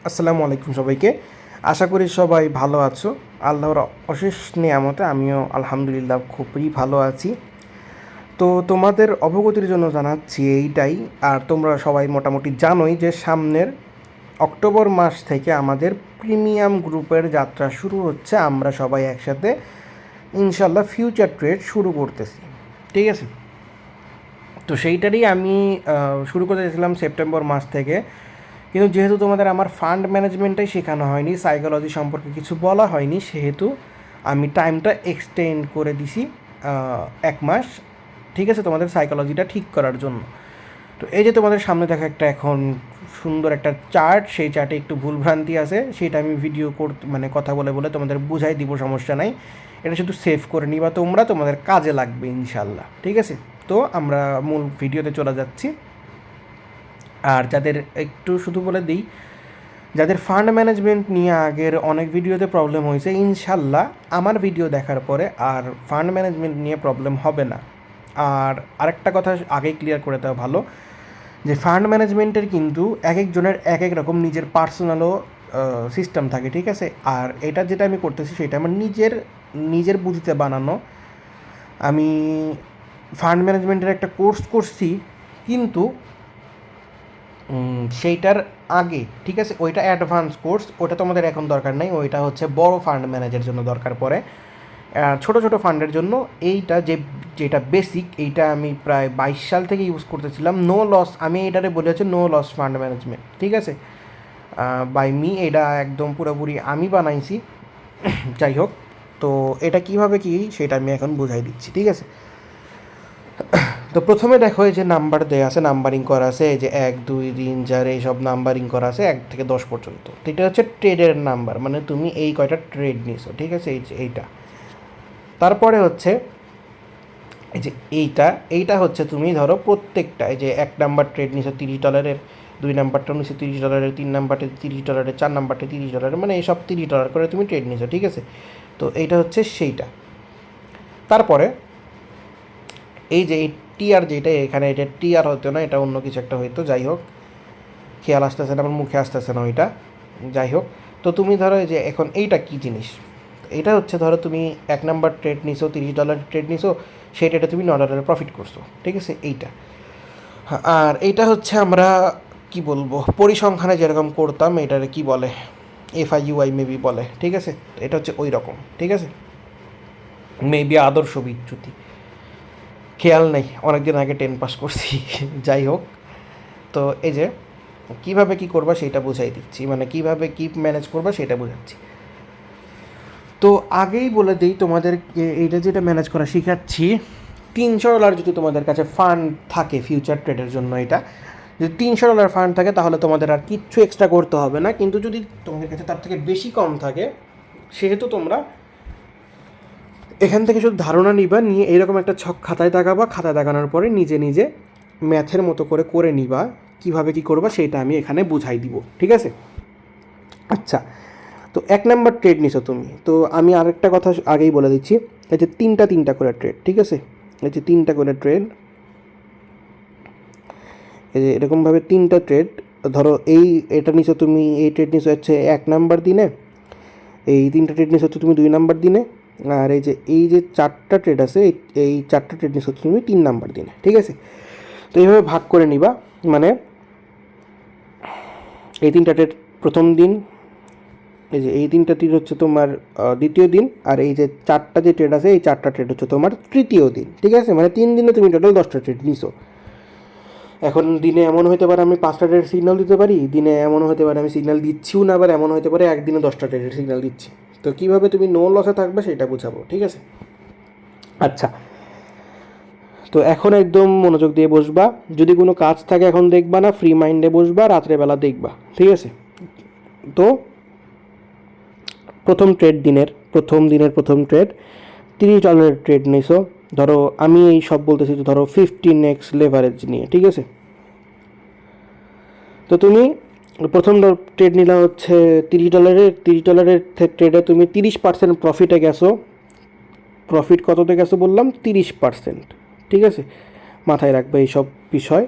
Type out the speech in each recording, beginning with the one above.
আসসালামু আলাইকুম সবাইকে। আশা করি সবাই ভালো আছো। আল্লাহর অশেষ নিয়ামতে আমিও আলহামদুলিল্লাহ খুবই ভালো আছি। তো তোমাদের অবগতির জন্য জানাচ্ছি এইটাই, আর তোমরা সবাই মোটামুটি জানোই যে সামনের অক্টোবর মাস থেকে আমাদের প্রিমিয়াম গ্রুপের যাত্রা শুরু হচ্ছে। আমরা সবাই একসাথে ইনশাল্লাহ ফিউচার ট্রেড শুরু করতেছি, ঠিক আছে? তো সেইটারই আমি শুরু করতে চাইছিলাম সেপ্টেম্বর মাস থেকে, কিন্তু যেহেতু তোমাদের আমার ফান্ড ম্যানেজমেন্টটাই শেখানো হয়নি, সাইকোলজি সম্পর্কে কিছু বলা হয়নি, সেহেতু আমি টাইমটা এক্সটেন্ড করে দিছি 1 মাস, ঠিক আছে, তোমাদের সাইকোলজিটা ঠিক করার জন্য। তো এই যে তোমাদের সামনে দেখা একটা এখন সুন্দর একটা চার্ট, সেই চার্টে একটু ভুলভ্রান্তি আছে, সেটা আমি ভিডিও করতে মানে কথা বলে বলে তোমাদের বুঝাই দিব, সমস্যা নাই। এটা শুধু সেভ করে নিবা তোমরা, তোমাদের কাজে লাগবে ইনশাল্লাহ, ঠিক আছে? তো আমরা মূল ভিডিওতে চলে যাচ্ছি। আর যাদের একটু শুধু বলে দিই, যাদের ফান্ড ম্যানেজমেন্ট নিয়ে আগের অনেক ভিডিওতে প্রবলেম হয়েছে, ইনশাল্লাহ আমার ভিডিও দেখার পরে আর ফান্ড ম্যানেজমেন্ট নিয়ে প্রবলেম হবে না। আর আরেকটা কথা আগেই ক্লিয়ার করে দেওয়া ভালো, যে ফান্ড ম্যানেজমেন্টের কিন্তু এক একজনের এক এক রকম নিজের পার্সোনালও সিস্টেম থাকে, ঠিক আছে? আর এটা যেটা আমি করতেছি সেটা আমার নিজের নিজের বুদ্ধিতে বানানো। আমি ফান্ড ম্যানেজমেন্টের একটা কোর্স করছি, কিন্তু সেইটার আগে, ঠিক আছে, ওইটা অ্যাডভান্স কোর্স, ওটা তোমাদের এখন দরকার নেই, ওইটা হচ্ছে বড় ফান্ড ম্যানেজের জন্য দরকার পড়ে। ছোট ছোট ফান্ডের জন্য এইটা যেটা বেসিক, এইটা আমি প্রায় 22 সাল থেকে ইউজ করতেছিলাম। নো লস, আমি এটারে বলে হচ্ছে নো লস ফান্ড ম্যানেজমেন্ট, ঠিক আছে, বাই মি। এটা একদম পুরোপুরি আমি বানাইছি। যাই হোক, তো এটা কিভাবে কি সেটা আমি এখন বুঝাই দিচ্ছি, ঠিক আছে? তো প্রথমে দেখো, এই যে নাম্বার দেওয়া আছে, নাম্বারিং করা আছে, এই যে 1 2 3 4 এইসব নাম্বারিং করা আছে 1 থেকে 10 পর্যন্ত। তো এটা হচ্ছে ট্রেডের নাম্বার, মানে তুমি এই কয়টা ট্রেড নিছো, ঠিক আছে, এই যে এইটা। তারপরে হচ্ছে এই যে এইটা, এইটা হচ্ছে তুমি ধরো প্রত্যেকটা, এই যে 1 নাম্বার ট্রেড নিছো $30, 2 নাম্বারটা নিছো $30, 3 নাম্বারটা $30, 4 নাম্বারটা $30, মানে এইসব $30 করে তুমি ট্রেড নিছো, ঠিক আছে? তো এইটা হচ্ছে সেইটা। তারপরে এই যে এই টিআর, যেটা এখানে, এটা টিআর হতো না, এটা অন্য কিছু একটা হইতো। যাই হোক, খেয়াল আসতেছে না, আমার মুখে আসতেছে না ওইটা। যাই হোক, তো তুমি ধরো যে এখন এইটা কী জিনিস, এটা হচ্ছে ধরো তুমি 1 নাম্বার ট্রেড নিছো, $30 ট্রেড নিছো, সেই ট্রেডে তুমি $9 প্রফিট করছো, ঠিক আছে, এইটা। আর এইটা হচ্ছে আমরা কি বলবো, পরিসংখ্যানে যেরকম করতাম, এটারে কি বলে, এফআইইউআই মেবি বলে, ঠিক আছে? এটা হচ্ছে ওই রকম, ঠিক আছে, মেবি আদর্শ বিচ্যুতি, খেয়াল নেই, অনেকদিন আগে 10 পাস করছি। যাই হোক, তো এই যে কীভাবে কী করবা সেটা বুঝাই দিচ্ছি, মানে কীভাবে কী ম্যানেজ করবা সেটা বোঝাচ্ছি। তো আগেই বলে দিই তোমাদেরকে, এইটা যেটা ম্যানেজ করা শেখাচ্ছি, $300 যদি তোমাদের কাছে ফান্ড থাকে ফিউচার ট্রেডের জন্য, এটা যদি $300 ফান্ড থাকে তাহলে তোমাদের আর কিচ্ছু এক্সট্রা করতে হবে না। কিন্তু যদি তোমাদের কাছে তার থেকে বেশি কম থাকে, সেহেতু তোমরা এখান থেকে শুধু ধারণা নিবা, নিয়ে এইরকম একটা ছক খাতায় দাগাবা, খাতায় দাগানোর পরে নিজে নিজে ম্যাথের মতো করে নিবা, কীভাবে কী করবা সেটা আমি এখানে বুঝাই দিব, ঠিক আছে? আচ্ছা, তো 1 নাম্বার ট্রেড নিছো তুমি, তো আমি আরেকটা কথা আগেই বলে দিচ্ছি, এই যে তিনটা করে ট্রেড, ঠিক আছে, এই যে 3টা করে ট্রেড, এই যে এরকমভাবে 3টা ট্রেড। ধরো এটা নিছো তুমি, এই ট্রেড নিছো হচ্ছে 1 নাম্বার দিনে, এই 3টা ট্রেড নিছো হচ্ছে তুমি 2 নাম্বার দিনে, আর এই যে 4টা ট্রেড আছে, এই 4টা ট্রেড নিছো তুমি 3 নাম্বার দিনে, ঠিক আছে? তো এইভাবে ভাগ করে নিবা, মানে এই 3টা ট্রেড প্রথম দিন, এই যে এই 3টা ট্রেড হচ্ছে তোমার দ্বিতীয় দিন, আর এই যে 4টা যে ট্রেড আছে, এই 4টা ট্রেড হচ্ছে তোমার তৃতীয় দিন, ঠিক আছে? মানে 3 দিনে তুমি টোটাল 10টা ট্রেড নিছো। এখন দিনে এমন হতে পারে আমি 5টা ট্রেড সিগন্যাল দিতে পারি, দিনে এমন হতে পারে আমি সিগন্যাল দিচ্ছিও না, আবার এমন হতে পারে একদিনে 10টা ট্রেডের সিগন্যাল দিচ্ছি। তো কীভাবে তুমি নো লসে থাকবে সেটা বুঝাবো, ঠিক আছে? আচ্ছা, তো এখন একদম মনোযোগ দিয়ে বসবা, যদি কোনো কাজ থাকে এখন দেখবা না, ফ্রি মাইন্ডে বসবা, রাত্রেবেলা দেখবা, ঠিক আছে? তো প্রথম ট্রেড $30 ট্রেড নিছো, ধরো আমি এই সব বলতেছি, তো ধরো 15x লেভারেজ নিয়ে, ঠিক আছে? তো তুমি প্রথম ট্রেড নিলা হচ্ছে $30 ট্রেডে তুমি 30% প্রফিটে গেছো। প্রফিট কততে গেছো বললাম? 30%, ঠিক আছে? মাথায় রাখবে এইসব বিষয়।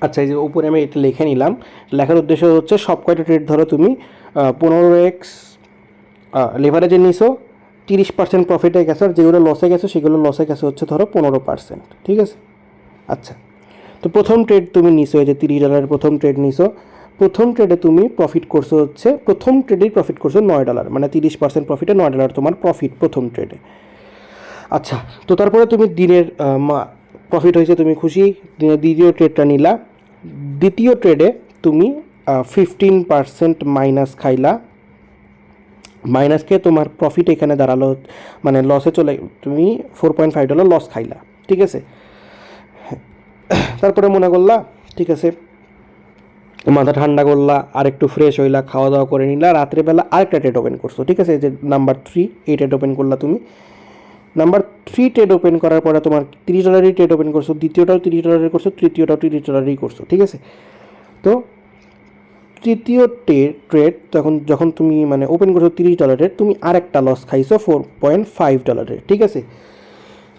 আচ্ছা, এই যে উপরে আমি এটা লিখে নিলাম। লেখার উদ্দেশ্য হচ্ছে সব কয়টা ট্রেড ধরো তুমি 15x লেভারেজে নিছো, 30% প্রফিটে গেছো, আর যেগুলো লসে গেছো সেগুলো লসে গেছে হচ্ছে ধরো 15%, ঠিক আছে। আচ্ছা, তো প্রথম ট্রেড তুমি নিছো, এই যে $30 প্রথম ট্রেড নিছো। প্রথম ট্রেডে তুমি প্রফিট করছো হচ্ছে, প্রথম ট্রেডেই প্রফিট করছো $9, মানে 30% প্রফিটে $9 তোমার প্রফিট প্রথম ট্রেডে। আচ্ছা, তো তারপরে তুমি দিনের প্রফিট হয়েছে, তুমি খুশি, দ্বিতীয় ট্রেডটা নিলা। দ্বিতীয় ট্রেডে তুমি 15% মাইনাস খাইলা। মাইনাস খেয়ে তোমার প্রফিট এখানে দাঁড়ালো, মানে লসে চলে, তুমি $4.5 লস খাইলা, ঠিক আছে। তারপরে মনে করলা ঠিক আছে, মাথা ঠান্ডা করলা, আর একটু ফ্রেশ হইলা, খাওয়া দাওয়া করে নিলা, রাত্রেবেলা আরেকটা ট্রেড ওপেন করছো, ঠিক আছে। যে নাম্বার 3 এই ট্রেড ওপেন করলা তুমি। নাম্বার 3 ট্রেড ওপেন করার পরে তোমার $30 ট্রেড ওপেন করছো, দ্বিতীয়টাও $30 করছো, তৃতীয়টাও $30 করছো, ঠিক আছে। তো তৃতীয় ট্রেড যখন তুমি মানে ওপেন করছো $30, তুমি আরেকটা লস খাইছো $4.5, ঠিক আছে।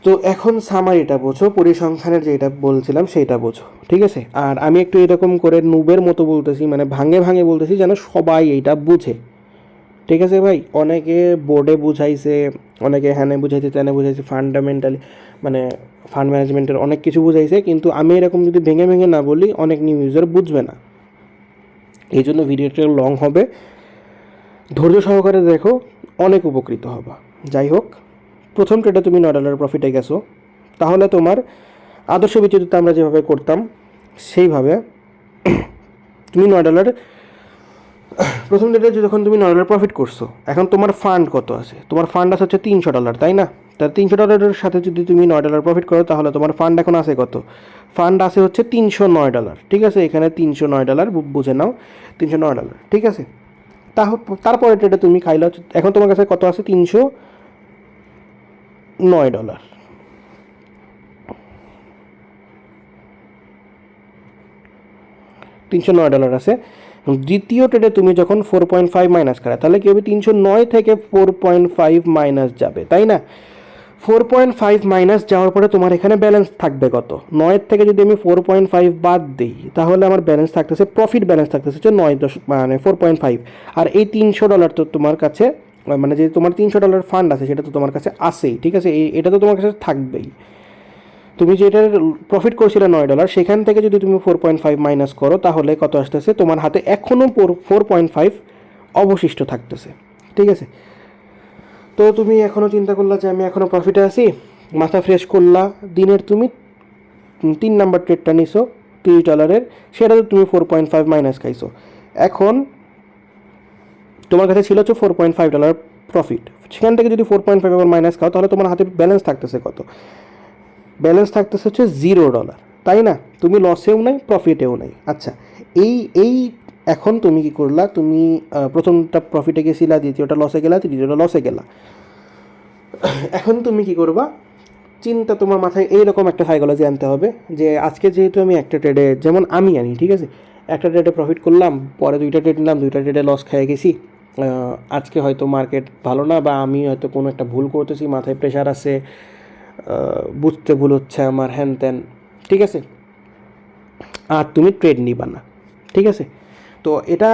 তো এখন সামারিটা বোঝো, পরিসংখ্যানের যেটা বলছিলাম সেইটা বোঝো, ঠিক আছে। আর আমি একটু এরকম করে নুবের মতো বলতেছি, মানে ভাঙে ভাঙে বলতেছি যেন সবাই এইটা বুঝে, ঠিক আছে ভাই। অনেকে বোর্ডে বুঝাইছে, অনেকে হ্যানে বুঝাইছে, ত্যানে বুঝাইছে, ফান্ডামেন্টালি মানে ফান্ড ম্যানেজমেন্টের অনেক কিছু বুঝাইছে, কিন্তু আমি এরকম যদি ভেঙে ভেঙে না বলি অনেক নিউ ইউজার বুঝবে না। এই জন্য ভিডিওটা লং হবে, ধৈর্য সহকারে দেখো, অনেক উপকৃত হবা। যাই হোক, প্রথম ট্রেডে তুমি $9 প্রফিটে গেছো, তাহলে তোমার আদর্শ বিচ্যুতিতে আমরা যেভাবে করতাম সেইভাবে তুমি $9, প্রথম ট্রেডে যখন তুমি $9 প্রফিট করছো, এখন তোমার ফান্ড কত আছে? তোমার ফান্ড আছে হচ্ছে $300, তাই না? তার $300 সাথে যদি তুমি $9 প্রফিট করো, তাহলে তোমার ফান্ড এখন আছে কত? ফান্ড আছে হচ্ছে $309, ঠিক আছে। এখানে $309 বুঝে নাও, $309, ঠিক আছে। তারপরে ট্রেডে তুমি খাইলো, এখন তোমার কাছে কত আছে? $309, $309 আছে। দ্বিতীয় ট্রেডে তুমি যখন 4.5 মাইনাস করা, তাহলে কি হবে? 309 থেকে 4.5 মাইনাস যাবে, তাই না? 4.5 মাইনাস যাওয়ার পরে তোমার এখানে ব্যালেন্স থাকবে কত? 9 থেকে যদি আমি 4.5 বাদ দিই, তাহলে আমার ব্যালেন্স থাকতেছে, প্রফিট ব্যালেন্স থাকতেছে হচ্ছে 4.5। আর এই $300 তো তোমার কাছে, মানে যে তোমার $300 ফান্ড আছে সেটা তো তোমার কাছে আসেই, ঠিক আছে। এটা তো তোমার কাছে থাকবেই। তুমি যেটার প্রফিট করছিলে $9, সেখান থেকে যদি তুমি 4.5 মাইনাস করো, তাহলে কত আসতেছে? তোমার হাতে এখনও 4.5 অবশিষ্ট থাকতেছে, ঠিক আছে। তো তুমি এখনও চিন্তা করলা যে আমি এখনও প্রফিটে আছি, মাথা ফ্রেশ করলা, দিনের তুমি 3 নাম্বার ট্রেডটা নিছো $30, সেটা তো তুমি 4.5 মাইনাস খাইছো। এখন তোমার কাছে ছিল হচ্ছে $4.5 প্রফিট, সেখান থেকে যদি 4.5 আবার মাইনাস খাও, তাহলে তোমার হাতে ব্যালেন্স থাকতেছে কত? ব্যালেন্স থাকতেছে হচ্ছে $0, তাই না? তুমি লসেও নাই, প্রফিটেও নাই। আচ্ছা, এই এই এখন তুমি কি করলা? তুমি প্রথমটা প্রফিটে গেছিলা, দ্বিতীয়টা লসে গেলা, তৃতীয়টা লসে গেলা। এখন তুমি কি করবা? চিন্তা তোমার মাথায় এইরকম একটা সাইকোলজি আনতে হবে যে আজকে যেহেতু আমি একটা ট্রেডে, যেমন আমি আনি, ঠিক আছে, একটা ট্রেডে প্রফিট করলাম, পরে 2টা ট্রেড নিলাম, 2টা ট্রেডে লস খেয়ে গেছি। আজকে হয়তো মার্কেট ভালো না, বা আমি হয়তো কোনো একটা ভুল করতেছি, মাথায় প্রেশার আছে, বুঝতে ভুল হচ্ছে আমার, হ্যান ত্যান, ঠিক আছে। আর তুমি ট্রেড নিবা না, ঠিক আছে। তো এটা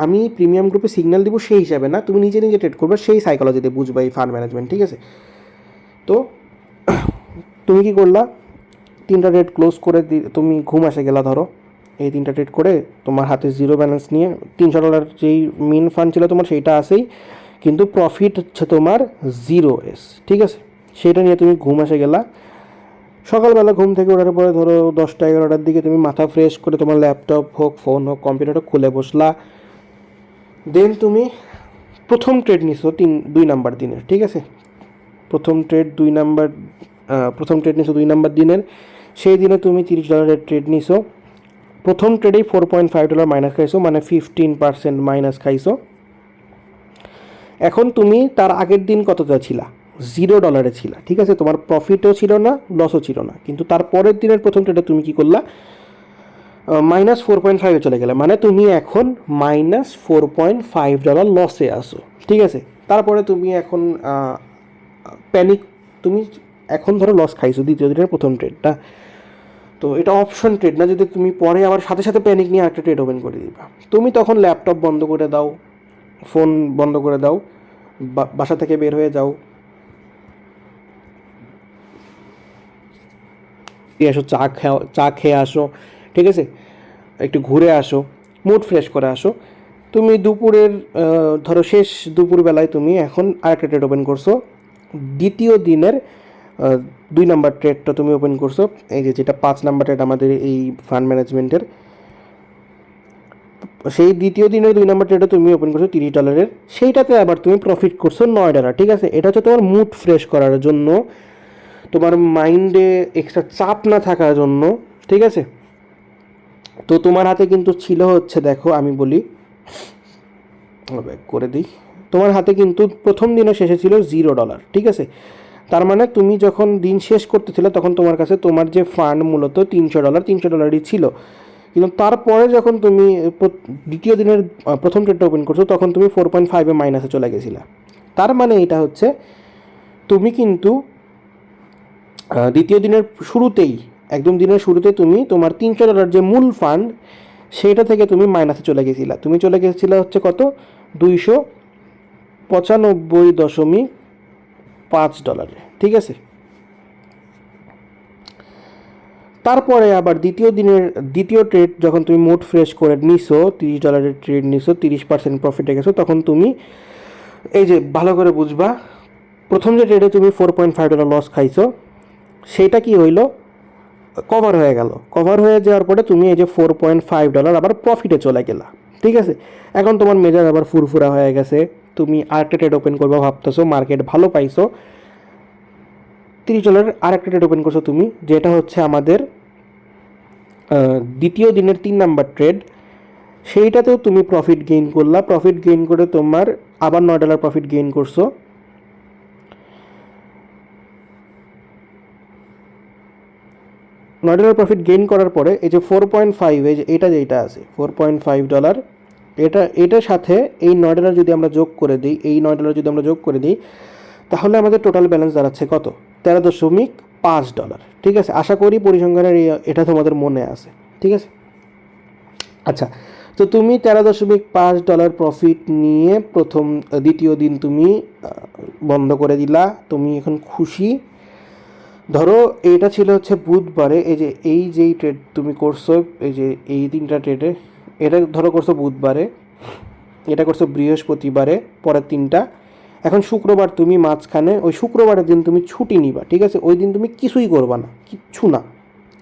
আমি প্রিমিয়াম গ্রুপে সিগন্যাল দিব সেই হিসাবে না, তুমি নিজে নিজে ট্রেড করবে সেই সাইকোলজিতে বুঝবা এই ফান্ড ম্যানেজমেন্ট, ঠিক আছে। তো তুমি কি করলা? 3টা ট্রেড ক্লোজ করে তুমি ঘুম আসে গেলা, ধরো এই 3টা ট্রেড করে তোমার হাতে জিরো ব্যালেন্স নিয়ে, $300 যেই মেন ফান্ড ছিল তোমার সেইটা আসেই, কিন্তু প্রফিট হচ্ছে তোমার 0s, ঠিক আছে। সেটা নিয়ে তুমি ঘুম আসে গেলা। সকালবেলা ঘুম থেকে ওঠার পরে ধরো 10টা-11টার দিকে তুমি মাথা ফ্রেশ করে তোমার ল্যাপটপ হোক, ফোন হোক, কম্পিউটার খুলে বসলা। দেন তুমি প্রথম ট্রেড নিছো 2 নাম্বার দিনের, ঠিক আছে। প্রথম ট্রেড 2 নাম্বার, প্রথম ট্রেড নিছো 2 নাম্বার দিনের। সেই দিনে তুমি $30 ট্রেড নিছো। প্রথম ট্রেডেই $4.5 মাইনাস খাইছো, মানে 15% মাইনাস খাইছো। এখন তুমি তার আগের দিন কতটা ছিলা? $0 ছিলা, ঠিক আছে। তোমার প্রফিটও ছিল না, লসও ছিল না, কিন্তু তার পরের দিনের প্রথম ট্রেডে তুমি কি করলা? -4.5 চলে গেলে, মানে তুমি এখন -$4.5 লসে আসো, ঠিক আছে। তারপরে তুমি এখন প্যানিক, তুমি এখন ধরো লস খাইছো দ্বিতীয় দিনের প্রথম ট্রেডটা। তো এটা অপশন ট্রেড না, যদি তুমি পরে আবার সাথে সাথে প্যানিক নিয়ে একটা ট্রেড ওপেন করে দিবা, তুমি তখন ল্যাপটপ বন্ধ করে দাও, ফোন বন্ধ করে দাও, বাসা থেকে বের হয়ে যাও, আসো চা খেয়ে আসো, ঠিক আছে, একটু ঘুরে আসো, মুড ফ্রেশ করে আসো। তুমি দুপুরের ধরো শেষ দুপুরবেলায় তুমি এখন আরেকটা ট্রেড ওপেন করছো, দ্বিতীয় দিনের 2 নাম্বার ট্রেডটা তুমি ওপেন করছো, এই যে যেটা 5 নাম্বার ট্রেড আমাদের এই ফান্ড ম্যানেজমেন্টের, সেই দ্বিতীয় দিনের 2 নাম্বার ট্রেডে তুমি ওপেন করছো $30, সেইটাতে আবার তুমি প্রফিট করছো $9, ঠিক আছে। এটা হচ্ছে তোমার মুড ফ্রেশ করার জন্য, তোমার মাইন্ডে এক্সট্রা চাপ না থাকার জন্য, ঠিক আছে। তো তোমার হাতে কিন্তু ছিল হচ্ছে, দেখো আমি বলি, ব্যাক করে দিই, তোমার হাতে কিন্তু প্রথম দিনের শেষে ছিল $0, ঠিক আছে। তার মানে তুমি যখন দিন শেষ করতেছিলে তখন তোমার কাছে তোমার যে ফান্ড মূলত $300 ছিল, কিন্তু তারপরে যখন তুমি দ্বিতীয় দিনের প্রথম ট্রেডটা ওপেন করছো তখন তুমি 4.5 মাইনাসে চলে গেছিলা। তার মানে এটা হচ্ছে তুমি কিন্তু দ্বিতীয় দিনের শুরুতেই, একদম দিনের শুরুতে তুমি তোমার $300 যে মূল ফান্ড সেটা থেকে তুমি মাইনাসে চলে গেছিলা, তুমি চলে গেছিলা হচ্ছে কত, $295.5, ঠিক আছে। তারপরে আবার দ্বিতীয় ট্রেড যখন তুমি মুড ফ্রেশ করে নিছো, $30 ট্রেড নিছো, 30% প্রফিটে গেছো, তখন তুমি এই যে ভালো করে বুঝবা, প্রথম যে ট্রেডে তুমি $4.5 লস খাইছো, সেইটা কি হইলো, কভার হয়ে গেল। কভার হয়ে যাওয়ার পরে তুমি এই যে $4.5 আবার প্রফিটে চলে গেলা, ঠিক আছে। এখন তোমার মেজাজ আবার ফুরফুরা হয়ে গেছে, তুমি আরেকটা ট্রেড ওপেন করবো ভাবতেছো, মার্কেট ভালো পাইছো, $30 আরেকটা ট্রেড ওপেন করছো তুমি, যেটা হচ্ছে আমাদের দ্বিতীয় দিনের 3 নাম্বার ট্রেড, সেইটাতেও তুমি প্রফিট গেইন করলা, প্রফিট গেইন করে তোমার আবার $9 প্রফিট গেইন করছো। $9 প্রফিট গেইন করার পরে এই যে 4.5, এই যে এটা যেটা আছে $4.5, এটার সাথে এই $9 যদি আমরা যোগ করে দিই, এই $9 যদি আমরা যোগ করে দিই, তাহলে আমাদের টোটাল ব্যালেন্স দাঁড়াচ্ছে কত, $13.5, ঠিক আছে। আশা করি পরিসংখ্যানের এটা তোমাদের মনে আছে, ঠিক আছে। আচ্ছা, তো তুমি $13.5 প্রফিট নিয়ে দ্বিতীয় দিন তুমি বন্ধ করে দিলা, তুমি এখন খুশি। ধরো এটা ছিল হচ্ছে বুধবারে, এই যেই ট্রেড তুমি করছো, এই যে এই 3টা ট্রেডে, এটা ধরো করছো বুধবারে, এটা করছো বৃহস্পতিবারে, পরের 3টা, এখন শুক্রবার তুমি মাঝখানে, ওই শুক্রবারের দিন তুমি ছুটি নিবা, ঠিক আছে। ওই দিন তুমি কিছুই করবা না, কিচ্ছু না,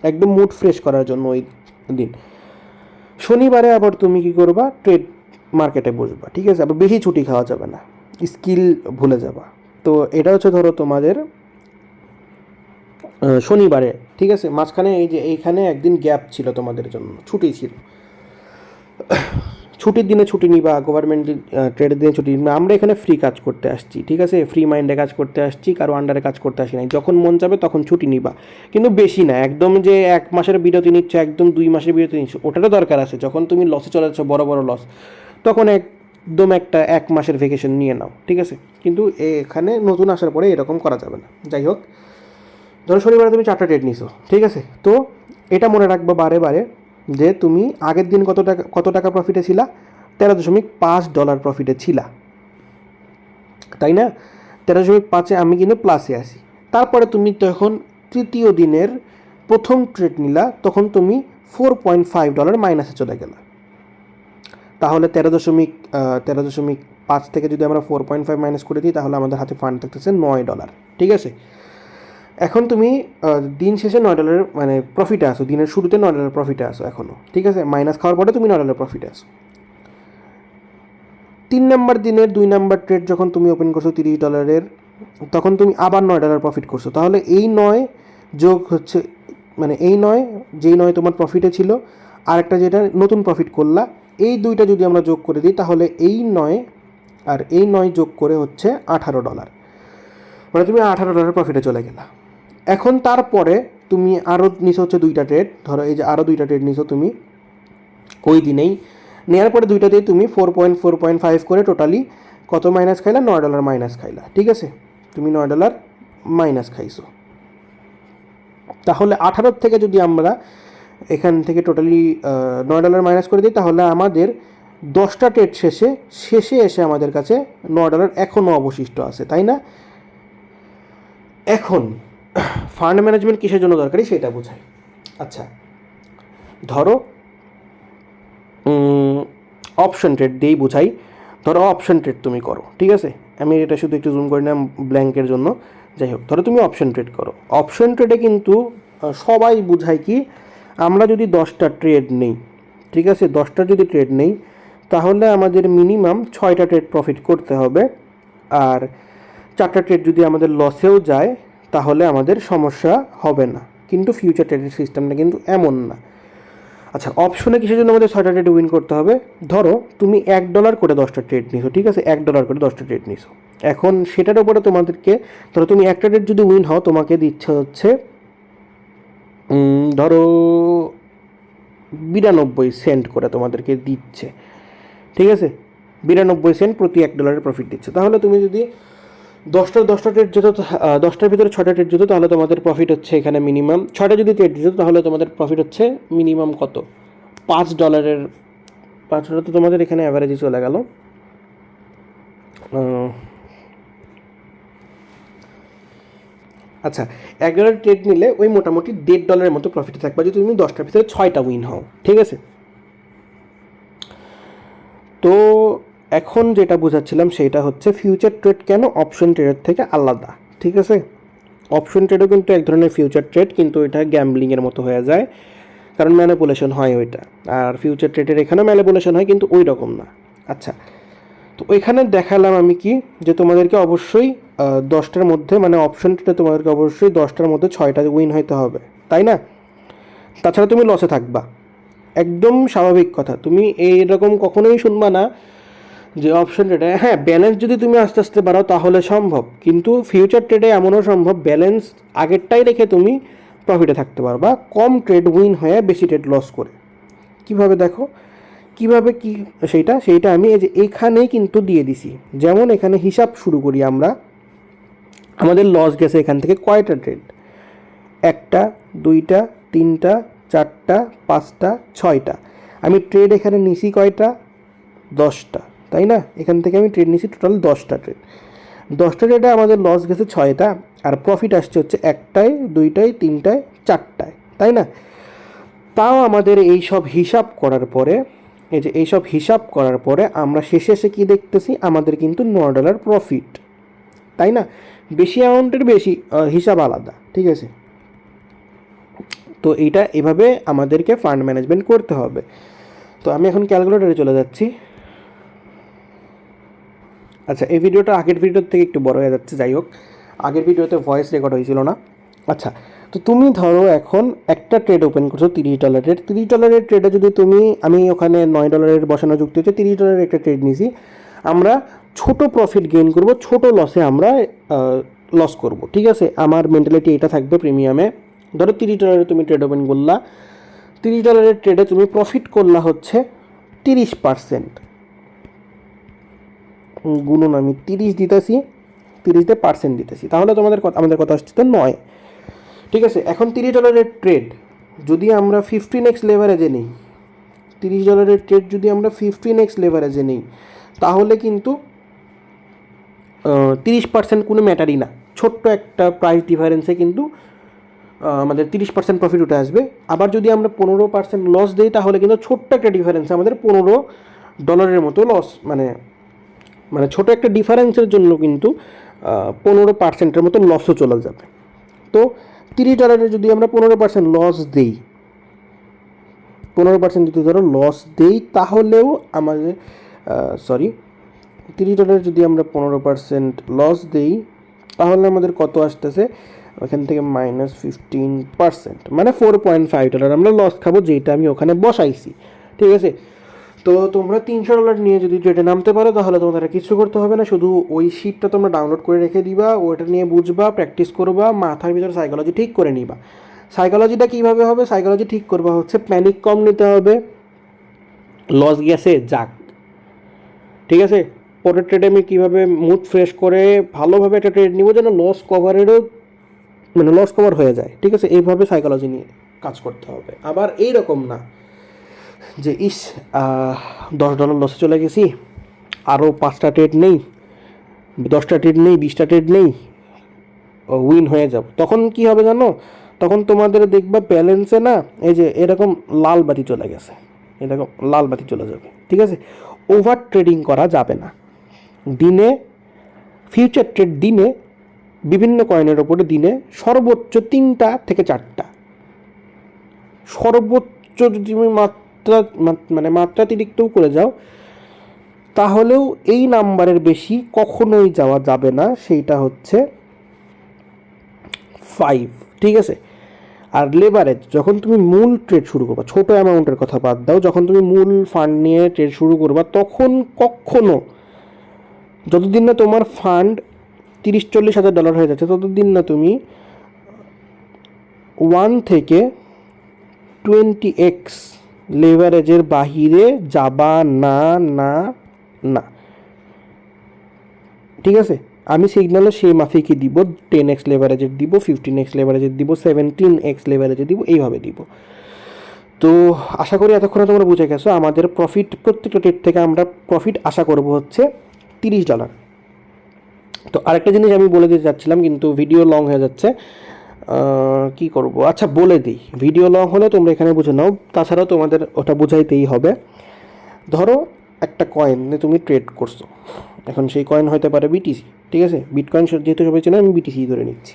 একদম মুড ফ্রেশ করার জন্য ওই দিন। শনিবারে আবার তুমি কি করবা, ট্রেড মার্কেটে বসবা, ঠিক আছে। আবার বেশি ছুটি খাওয়া যাবে না, স্কিল ভুলে যাবা। তো এটা হচ্ছে ধরো তোমাদের শনিবারে, ঠিক আছে। মাঝখানে এই যে এইখানে একদিন গ্যাপ ছিল তোমাদের জন্য, ছুটি ছিল, ছুটির দিনে ছুটি নিবা, গভর্নমেন্ট ট্রেডের দিনে ছুটি নিবা। আমরা এখানে ফ্রি কাজ করতে আসছি, ঠিক আছে, ফ্রি মাইন্ডে কাজ করতে আসছি, কারো আন্ডারে কাজ করতে আসি নাই। যখন মন যাবে তখন ছুটি নিবা, কিন্তু বেশি না, একদম যে 1 মাসের বিরতি নিচ্ছ, একদম 2 মাসের বিরতি নিচ্ছ, ওটারও দরকার আছে। যখন তুমি লসে চলে যাচ্ছ, বড় বড় লস, তখন একদম 1 মাসের ভ্যাকেশন নিয়ে নাও, ঠিক আছে। কিন্তু এখানে নতুন আসার পরে এরকম করা যাবে না। যাই হোক, ধরো শনিবারে তুমি 4টা ট্রেড নিছো, ঠিক আছে। তো এটা মনে রাখবো বারে বারে যে তুমি আগের দিন কত টাকা প্রফিটে ছিলা, $13.5 প্রফিটে ছিলা, তাই না। 13.5 আমি কিন্তু প্লাসে আসি। তারপরে তুমি তখন তৃতীয় দিনের প্রথম ট্রেড নিলা, তখন তুমি $4.5 মাইনাসে চলে গেলা। তাহলে 13.5 থেকে যদি আমরা 4.5 মাইনাস করে দিই, তাহলে আমাদের হাতে ফান্ড থাকতেছে $9, ঠিক আছে। এখন তুমি দিন শেষে $9 মানে প্রফিটে আসো, দিনের শুরুতে $9 প্রফিটে আসো এখনও, ঠিক আছে। মাইনাস খাওয়ার পরে তুমি $9 প্রফিটে আসো। 3 নাম্বার দিনের 2 নাম্বার ট্রেড যখন তুমি ওপেন করছো $30, তখন তুমি আবার $9 প্রফিট করছো। তাহলে এই 9 যোগ হচ্ছে, মানে এই 9, যেই 9 তোমার প্রফিটে ছিল, আরেকটা যেটা নতুন প্রফিট করলা, এই দুইটা যদি আমরা যোগ করে দিই, তাহলে এই 9 আর এই 9 যোগ করে হচ্ছে $18, মানে তুমি $18 প্রফিটে চলে গেলা। এখন তারপরে তুমি আরও নিছো হচ্ছে 2টা ট্রেড, ধরো এই যে আরও 2টা ট্রেড নিছো তুমি ওই দিনেই, নেওয়ার পরে 2টাতেই তুমি 4.5 করে টোটালি কত মাইনাস খাইলা, $9 মাইনাস খাইলা, ঠিক আছে। তুমি $9 মাইনাস খাইছো। তাহলে 18 থেকে যদি আমরা এখান থেকে টোটালি $9 মাইনাস করে দিই, তাহলে আমাদের 10টা ট্রেড শেষে এসে আমাদের কাছে $9 এখনও অবশিষ্ট আছে, তাই না? এখন ফান্ড ম্যানেজমেন্ট কিসের জন্য দরকারি সেটা বোঝায়। আচ্ছা, ধরো অপশন ট্রেড দিয়েই বোঝাই। ধরো অপশন ট্রেড তুমি করো, ঠিক আছে? আমি এটা শুধু একটু জুম করে নিলাম ব্ল্যাঙ্কের জন্য। যাই হোক, ধরো তুমি অপশন ট্রেড করো। অপশন ট্রেডে কিন্তু সবাই বোঝায় কি, আমরা যদি 10টা ট্রেড নেই, ঠিক আছে, 10টা যদি ট্রেড নেই তাহলে আমাদের মিনিমাম 6টা ট্রেড প্রফিট করতে হবে। আর 4টা ট্রেড যদি আমাদের লসেও যায় তাহলে আমাদের সমস্যা হবে না। কিন্তু ফিউচার ট্রেডের সিস্টেমটা কিন্তু এমন না। আচ্ছা, অপশনে কিসের জন্য আমাদের 6টা ট্রেড উইন করতে হবে? ধরো তুমি $1 করে 10টা ট্রেড নিছো, ঠিক আছে, $1 করে 10টা ট্রেড নিছো। এখন সেটার উপরে তোমাদেরকে, ধরো তুমি একটা ট্রেড যদি উইন হও তোমাকে দিচ্ছে হচ্ছে ধরো 92 সেন্ট করে তোমাদেরকে দিচ্ছে, ঠিক আছে, 92 সেন্ট প্রতি $1 প্রফিট দিচ্ছে। তাহলে তুমি যদি 10টা ট্রেড যেত, 10টার ভিতরে 6টা ট্রেড যেত, তাহলে তোমাদের প্রফিট হচ্ছে এখানে মিনিমাম 6টা যদি ট্রেড যেত তাহলে তোমাদের প্রফিট হচ্ছে মিনিমাম কত? $5। $5 তো তোমাদের এখানে অ্যাভারেজে চলে গেল। আচ্ছা, $1 ট্রেড নিলে ওই মোটামুটি $1.5 মতো প্রফিট থাকবে যদি তুমি 10টার ভিতরে 6টা উইন হও, ঠিক আছে? তো এখন যেটা বোঝাচ্ছিলাম সেটা হচ্ছে ফিউচার ট্রেড কেন অপশন ট্রেডের থেকে আলাদা, ঠিক আছে? অপশন ট্রেডও কিন্তু এক ধরনের ফিউচার ট্রেড, কিন্তু এটা গ্যাম্বলিংয়ের মতো হয়ে যায়, কারণ ম্যানিপুলেশন হয় ওইটা। আর ফিউচার ট্রেডের এখানেও ম্যানিপুলেশন হয়, কিন্তু ওই রকম না। আচ্ছা, তো ওইখানে দেখালাম আমি কি, যে তোমাদেরকে অবশ্যই 10টার মধ্যে, মানে অপশন ট্রেডে তোমাদেরকে অবশ্যই 10টার মধ্যে 6টা উইন হইতে হবে, তাই না? তাছাড়া তুমি লসে থাকবা, একদম স্বাভাবিক কথা। তুমি এইরকম কখনোই শুনবা না যে অপশন ট্রেডে, হ্যাঁ ব্যালেন্স যদি তুমি আস্তে আস্তে বাড়াও তাহলে সম্ভব, কিন্তু ফিউচার ট্রেডে এমনও সম্ভব ব্যালেন্স আগেরটাই রেখে তুমি প্রফিটে থাকতে পারবা, কম ট্রেড উইন হয়ে বেশি ট্রেড লস করে। কিভাবে দেখো, কিভাবে কি সেইটা আমি এই যে এখানেই কিন্তু দিয়ে দিছি। যেমন এখানে হিসাব শুরু করি আমরা, আমাদের লস গেছে এখান থেকে কয়টা ট্রেড? 1টা, 2টা, 3টা, 4টা, 5টা, 6টা। আমি ট্রেড এখানে নিছি কয়টা? 10টা, তাই না? এখান থেকে আমি ট্রেড নিছি টোটাল 10টা ট্রেড। 10টা ট্রেডে আমাদের লস গেছে 6টা, আর প্রফিট আসছে হচ্ছে 1টায়, 2টায়, 3টায়, 4টায়, তাই না? তাও আমাদের এই সব হিসাব করার পরে, এই যে এইসব হিসাব করার পরে আমরা শেষে এসে কী দেখতেছি, আমাদের কিন্তু $9 প্রফিট, তাই না? বেশি অ্যামাউন্টের বেশি হিসাব আলাদা, ঠিক আছে? তো এইটা এভাবে আমাদেরকে ফান্ড ম্যানেজমেন্ট করতে হবে। তো আমি এখন ক্যালকুলেটরে চলে যাচ্ছি। আচ্ছা, এই ভিডিওটা আগের ভিডিওর থেকে একটু বড় হয়ে যাচ্ছে, যাই হোক, আগের ভিডিওতে ভয়েস রেকর্ড হয়েছিল না। আচ্ছা, তো তুমি ধরো এখন একটা ট্রেড ওপেন করছো $30। $30 ট্রেডে যদি আমি ওখানে $9 বসানো যুক্তি হচ্ছে, $30 একটা ট্রেড নিয়েছি, আমরা ছোট প্রফিট গেইন করব, ছোট লসে আমরা লস করব, ঠিক আছে? আমার মেন্টালিটি এটা থাকবে প্রিমিয়ামে। ধরো $30 তুমি ট্রেড ওপেন করলা, $30 ট্রেডে তুমি প্রফিট করলা হচ্ছে 30%। গুণন আমি 30 দিতেছি, 30তে পার্সেন্ট দিতেছি, তাহলে আমাদের কথা আসছে তো 9, ঠিক আছে? এখন $30 ট্রেড যদি আমরা 15x লেভারেজে নিই, $30 ট্রেড যদি আমরা 15x লেভারেজে নিই, তাহলে কিন্তু 30% কোনো ম্যাটারই না। ছোট্ট একটা প্রাইস ডিফারেন্সে কিন্তু আমাদের 30% প্রফিট উঠে আসবে। আবার যদি আমরা 15% লস দিই তাহলে কিন্তু ছোট্ট একটা ডিফারেন্সে আমাদের $15 মতো লস, মানে ছোটো একটা ডিফারেন্সের জন্য কিন্তু 15%-এর মতো লসও চলে যাবে। তো $30 যদি আমরা 15% লস দিই, 15% যদি ধরো লস দিই, তাহলেও আমাদের $30 যদি আমরা 15% লস দিই তাহলে আমাদের কত আসতেছে, ওখান থেকে -15%, মানে $4.5 আমরা লস খাবো, যেটা আমি ওখানে বসাইছি, ঠিক আছে? তো তোমরা $300 নিয়ে যদি ট্রেডে নামতে পারো তাহলে তোমাদের কিছু করতে হবে না, শুধু ওই শিটটা তোমরা ডাউনলোড করে রেখে দিবা, ওইটা নিয়ে বুঝবা, প্র্যাকটিস করবা, মাথার ভিতরে সাইকোলজি ঠিক করে নিবা। সাইকোলজিটা কীভাবে হবে? সাইকোলজি ঠিক করবা হচ্ছে প্যানিক কম নিতে হবে, লস গেছে যাক, ঠিক আছে? পরের ট্রেডে আমি কীভাবে মুড ফ্রেশ করে ভালোভাবে একটা ট্রেড নিব যেন লস কভারেরও মানে লস কভার হয়ে যায়, ঠিক আছে। এইভাবে সাইকোলজি নিয়ে কাজ করতে হবে। আবার এইরকম না যে $10 লসে চলে গেছি, আরও 5টা ট্রেড নেই, 10টা ট্রেড নেই, 20টা ট্রেড নেই, উইন হয়ে যাব। তখন কি হবে জানো, তখন তোমাদের দেখবা ব্যালেন্সে না এই যে এরকম লাল বাতি চলে গেছে, এরকম লাল বাতি চলে যাবে, ঠিক আছে। ওভার ট্রেডিং করা যাবে না দিনে। ফিউচার ট্রেড দিনে বিভিন্ন কয়েনের ওপরে দিনে সর্বোচ্চ 3টা থেকে 4টা, সর্বোচ্চ যদি তুমি মাত্রাতিরিক্তও করে যাও তাহলেও এই নাম্বারের বেশি কখনোই যাওয়া যাবে না, সেইটা হচ্ছে 5, ঠিক আছে। আর লেভারেজ, যখন তুমি মূল ট্রেড শুরু করবা, ছোটো অ্যামাউন্টের কথা বাদ দাও, যখন তুমি মূল ফান্ড নিয়ে ট্রেড শুরু করবা তখন কখনো, যতদিন না তোমার ফান্ড $30-40 হয়ে যাচ্ছে ততদিন না তুমি 1 থেকে 20x লেভারেজের বাহিরে যাবা না, না, না, ঠিক আছে। আমি সিগন্যালে সেই মাফিকই দিব, 10x লেভারেজের দিব, 15x লেভারেজের দিব, 17x লেভারেজের দিব, এইভাবে দিব। তো আশা করি এতক্ষণে তোমরা বুঝে গেছো আমাদের প্রফিট, প্রত্যেকটা ট্রেড থেকে আমরা প্রফিট আশা করব হচ্ছে $30। তো আরেকটা জিনিস আমি বলে দিতে চাচ্ছিলাম কিন্তু ভিডিও লং হয়ে যাচ্ছে, কি করব, আচ্ছা বলে দিই। ভিডিও লং হলে তোমরা এখানে বুঝে নাও, তাছাড়াও তোমাদের ওটা বুঝাইতেই হবে। ধরো একটা কয়েন তুমি ট্রেড করছো, এখন সেই কয়েন হতে পারে বিটিসি, ঠিক আছে। বিটকয়েন যেহেতু সবাই চেনে, আমি বিটিসি ধরে নিচ্ছি।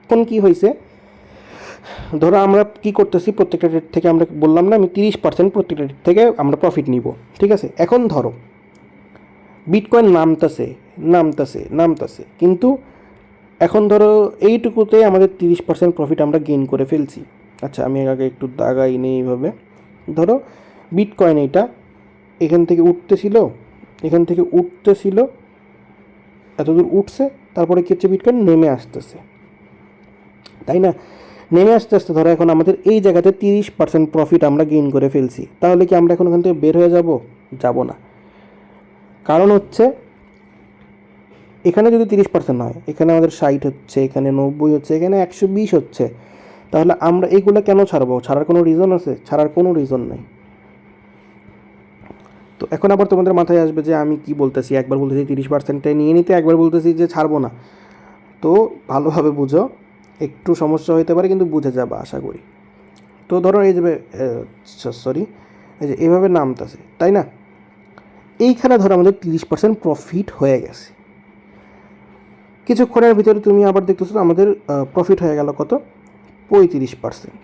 এখন কি হয়েছে, ধরো আমরা কি করতেছি, প্রত্যেকটা ট্রেড থেকে আমরা বললাম না আমি 30% প্রত্যেকটা ট্রেড থেকে আমরা প্রফিট নিব, ঠিক আছে। এখন ধরো বিটকয়েন নামতেছে নামতেছে নামতেছে, কিন্তু এখন ধরো এইটুকুতে আমাদের 30% প্রফিট আমরা গেইন করে ফেলছি। আচ্ছা আমি আগে একটু দাগাই নেই এইভাবে। ধরো বিটকয়েন এইটা এখান থেকে উঠতেছিল, এখান থেকে উঠতেছিল, এতদূর উঠছে, তারপরে কি হচ্ছে, বিটকয়েন নেমে আসতেছে, তাই না। নেমে আসতে আসতে ধরো এখন আমাদের এই জায়গাতে 30% প্রফিট আমরা গেইন করে ফেলছি, তাহলে কি আমরা এখন ওখান থেকে বের হয়ে যাব না। কারণ হচ্ছে এখানে যদি 30% হয়, এখানে আমাদের 60 হচ্ছে, এখানে 90 হচ্ছে, এখানে 120 হচ্ছে, তাহলে আমরা এইগুলো কেন ছাড়বো? ছাড়ার কোনো রিজন আছে? ছাড়ার কোনো রিজন নেই। তো এখন আবার তোমাদের মাথায় আসবে যে আমি কি বলতেছি, একবার বলতেছি 30%-এ নিয়ে নিতে, একবার বলতেছি যে ছাড়বো না। তো ভালোভাবে বুঝো, একটু সমস্যা হতে পারে কিন্তু বুঝে যাবে আশা করি। তো ধরো এই যে এই যে এভাবে নামতেছে, তাই না। এইখানে ধরো আমাদের 30% প্রফিট হয়ে গেছে। কিছুক্ষণের ভিতরে তুমি আবার দেখতেছো আমাদের প্রফিট হয়ে গেল কত, 35%।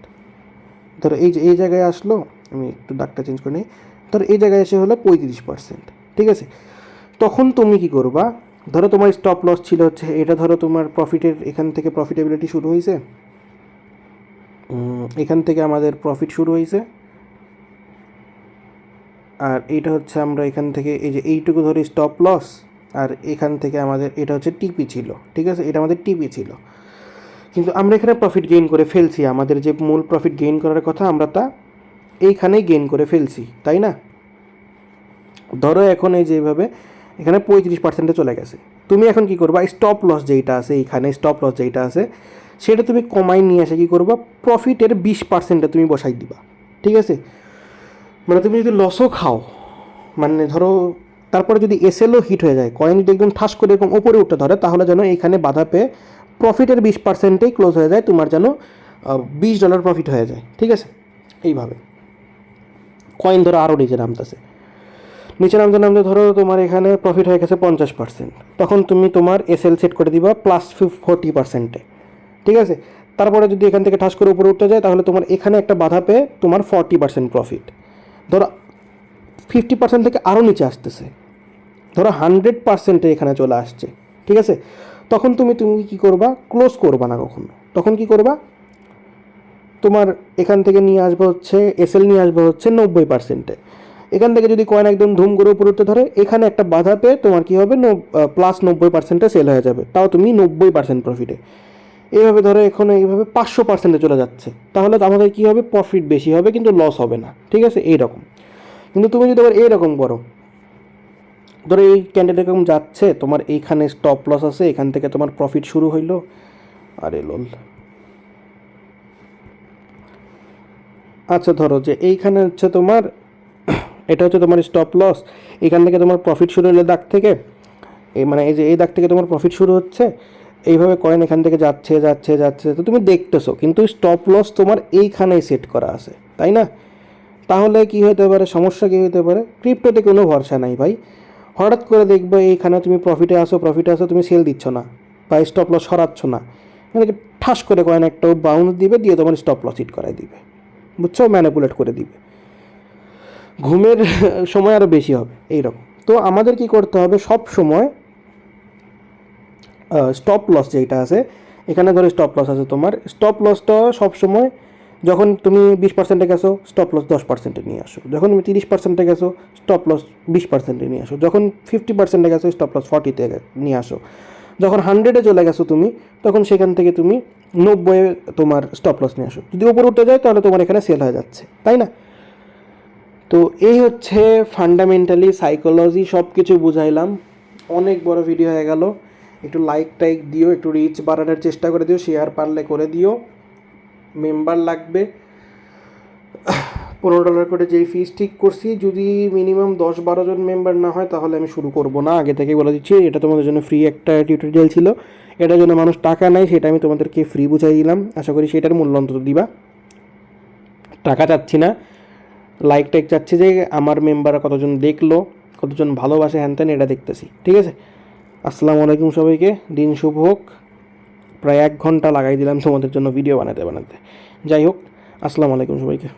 ধরো এই যে এই জায়গায় আসলো, আমি একটু দাগটা চেঞ্জ করে নিই, ধরো এই জায়গায় এসে হলো 35%, ঠিক আছে। তখন তুমি কি করবা, ধরো তোমার স্টপ লস ছিল হচ্ছে এটা, ধরো তোমার প্রফিটের এখান থেকে প্রফিটেবিলিটি শুরু হয়েছে, এখান থেকে আমাদের প্রফিট শুরু হয়েছে, আর এইটা হচ্ছে আমরা এখান থেকে এই যে এইটুকু ধরে স্টপ লস, আর এখান থেকে আমাদের এটা হচ্ছে টিপি ছিল, ঠিক আছে, এটা আমাদের টিপি ছিল। কিন্তু আমরা এখানে প্রফিট গেইন করে ফেলছি, আমাদের যে মূল প্রফিট গেইন করার কথা আমরা তা এইখানেই গেইন করে ফেলছি, তাই না। ধরো এখন এই যেভাবে এখানে 35%-এ চলে গেছে, তুমি এখন কি করবা, স্টপ লস যেইটা আছে এইখানে, স্টপ লস যেইটা আছে সেটা তুমি কমাই নিয়ে এসে কী করবা, প্রফিটের 20%-এ তুমি বসাই দিবা, ঠিক আছে। মানে তুমি যদি লসও খাও, মানে ধরো তারপরে যদি এসএলও হিট হয়ে যায়, কয়েন যদি একদম ঠাস করে এরকম ওপরে উঠতে ধরে, তাহলে যেন এইখানে বাধা পেয়ে প্রফিটের 20%-এই ক্লোজ হয়ে যায়, তোমার যেন $20 প্রফিট হয়ে যায়, ঠিক আছে। এইভাবে কয়েন ধরো আরও নিচে নামতেছে, নিচে নামতে নামতে ধরো তোমার এখানে প্রফিট হয়ে গেছে 50%, তখন তুমি তোমার এসএল সেট করে দিবা +40%-এ, ঠিক আছে। তারপরে যদি এখান থেকে ঠাস করে উপরে উঠতে যায়, তাহলে তোমার এখানে একটা বাধা পেয়ে তোমার 40% প্রফিট, ধরো 50% থেকে আরও নিচে আসতেছে, ধরো 100%-এ এখানে চলে আসছে, ঠিক আছে। তখন তুমি কী করবা, ক্লোজ করবা না কখনো। তখন কি করবা, তোমার এখান থেকে নিয়ে আসবে হচ্ছে এসএল নিয়ে আসবে হচ্ছে 90%-এ। এখান থেকে যদি কয়েন একদম ধুম করে উপরে উঠতে ধরে, এখানে একটা বাধা পেয়ে তোমার কী হবে, +90%-এ সেল হয়ে যাবে, তাও তুমি 90% প্রফিটে। এইভাবে ধরো এখন এইভাবে 500%-এ চলে যাচ্ছে, তাহলে আমাদের কী হবে, প্রফিট বেশি হবে কিন্তু লস হবে না, ঠিক আছে, এইরকম। কিন্তু তুমি যদি আবার এইরকম করো, ধরো এই ক্যান্ডেল এরকম যাচ্ছে, তোমার এইখানে স্টপ লস আছে, এখান থেকে তোমার প্রফিট শুরু হইলো, আরে লোল, আচ্ছা ধরো যে এইখানে হচ্ছে তোমার এটা হচ্ছে তোমার স্টপ লস, এখান থেকে তোমার প্রফিট শুরু হলো দাগ থেকে, এই মানে এই যে এই দাগ থেকে তোমার প্রফিট শুরু হচ্ছে, এইভাবে কয়েন এখান থেকে যাচ্ছে যাচ্ছে যাচ্ছে, তো তুমি দেখতেছো কিন্তু স্টপ লস তোমার এইখানেই সেট করা আছে, তাই না? তাহলে কি হতে পারে, সমস্যা কী হতে পারে, ক্রিপ্টোতে কোনো ভরসা নাই ভাই। হঠাৎ করে দেখবে এইখানে তুমি প্রফিটে আসো, তুমি সেল দিচ্ছ না বা স্টপ লস সরাচ্ছ না, মানে কি ঠাস করে কয়েন একটা বাউন্স দিবে, দিয়ে তোমার স্টপ লস হিট করাই দিবে, বুঝছো, ম্যানিপুলেট করে দিবে, ঘুমের সময় আরও বেশি হবে এইরকম। তো আমাদের কি করতে হবে, সব সময় স্টপ লস যেটা আছে, এখানে ধরো স্টপ লস আছে তোমার, স্টপ লসটা সবসময় যখন তুমি 20%-এ গেছো স্টপ লস 10%-এ নিয়ে আসো, যখন তুমি 30%-এ গেছো স্টপ লস 20%-এ নিয়ে আসো, যখন 50%-এ গেছো স্টপ লস 40-তে নিয়ে আসো, যখন 100-এ চলে গেছো তুমি, তখন সেখান থেকে তুমি 90-এ তোমার স্টপ লস নিয়ে আসো। যদি উপরে উঠে যায় তাহলে তোমার এখানে সেল হয়ে যাচ্ছে, তাই না? তো এই হচ্ছে ফান্ডামেন্টালি সাইকোলজি, সব কিছু বুঝাইলাম, অনেক বড় ভিডিও হয়ে গেল। একটু লাইক টাইক দিও, একটু রিচ বাড়ানোর চেষ্টা করে দিও, শেয়ার পারলে করে দিও। মেম্বার লাগবে $15 করে, যেই ফিস ঠিক করছি, যদি মিনিমাম 10-12 জন মেম্বার না হয় তাহলে আমি শুরু করব না, আগে থেকেই বলে দিচ্ছি। এটা তোমাদের জন্য ফ্রি একটা টিউটোরিয়াল ছিল, এটার জন্য মানুষ টাকা নেয়, সেটা আমি তোমাদেরকে ফ্রি বুঝাই দিলাম, আশা করি সেটার মূল্য অন্তত দিবা। টাকা চাচ্ছি না, লাইক টাইক চাচ্ছি, যে আমার মেম্বাররা কতজন দেখলো, কতজন ভালোবাসে, হ্যান ত্যান, এটা দেখতেছি, ঠিক আছে? আসসালামু আলাইকুম সবাইকে, দিন শুভ হোক। প্রায় 1 ঘন্টা লাগাই দিলাম তোমাদের জন্য ভিডিও বানাতে বানাতে, যাই হোক, আসসালামু আলাইকুম সবাইকে।